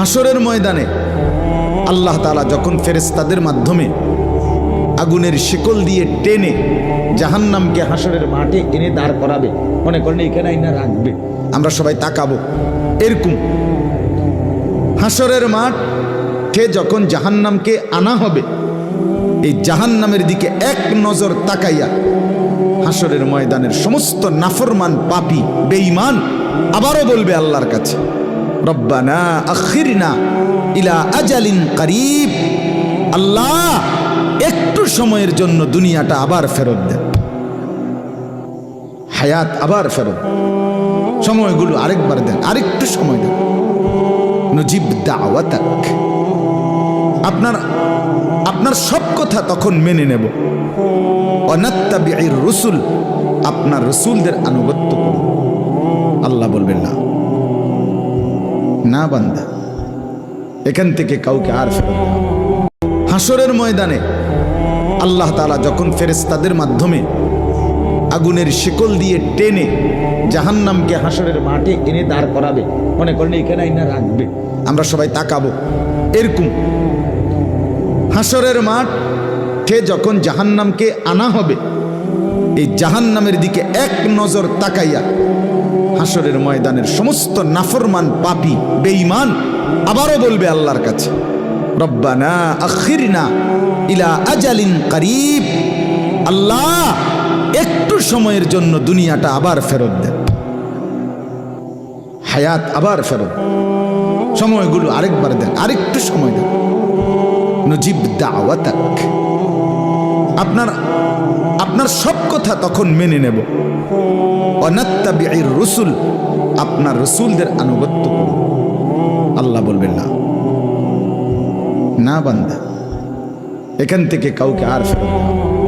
হাসরের ময়দানে আল্লাহ তাআলা যখন ফেরেশতাদের মাধ্যমে আগুনের শিকল দিয়ে টেনে জাহান্নামকে হাসরের মাঠে এনে দাঁড় করাবে, মনে করেন এখানে আইনা রাখবে, আমরা সবাই তাকাবো। এরকম হাসরের মাঠে যখন জাহান্নামকে আনা হবে, এই জাহান্নামের দিকে এক নজর তাকাইয়া হাসরের ময়দানের সমস্ত নাফরমান পাপী বেঈমান আবারও বলবে আল্লাহর কাছে, রব্বানা আখিরনা ইলা আজালিন করিব, আল্লাহ একটু সময়ের জন্য দুনিয়াটা আবার ফেরত দেন, হায়াত আবার ফেরত, সময়গুলো আরেকবার দেন, আরেকটু সময় দেন। নজিব দাওয়াতাক, আপনার সব কথা তখন মেনে নেব। অনাত্তাবিউর রসুল, আপনার রসুলদের আনুগত্য করব। আল্লাহ বলবেন না, না বান্দা, এখান থেকে কাউকে আর ফেরত দেব। হাসরের ময়দানে আল্লাহ তাআলা যখন ফেরেশতাদের মাধ্যমে আগুনের শিকল দিয়ে টেনে জাহান্নামকে হাসরের মাঠে এনে দাঁড় করাবে, মনে করেন এখানে আইনা রাখবে, আমরা সবাই তাকাবো। এরকম হাসরের মাঠে যখন জাহান্নামকে আনা হবে, এই জাহান্নামের দিকে এক নজর তাকাইয়া হাসরের ময়দানের সমস্ত নাফরমান পাপী বেঈমান আবারও বলবে আল্লাহর কাছে, রব্বানা আখিরনা ইলা আজালিন করিব, আল্লাহ একটু সময়ের জন্য দুনিয়াটা আবার ফেরত দেন, হায়াত আবার ফেরত, সময়গুলো আরেকবার দেন, আরেকটু সময় দেন। নজিব দাওয়াতাক, আপনার সব কথা তখন মেনে নেব। অনাত্তাবিউর রসুল, আপনার রসুলদের আনুগত্য করব। আল্লাহ বলবেন না, না বান্দা, এখান থেকে কাউকে আর ফেরত দেব।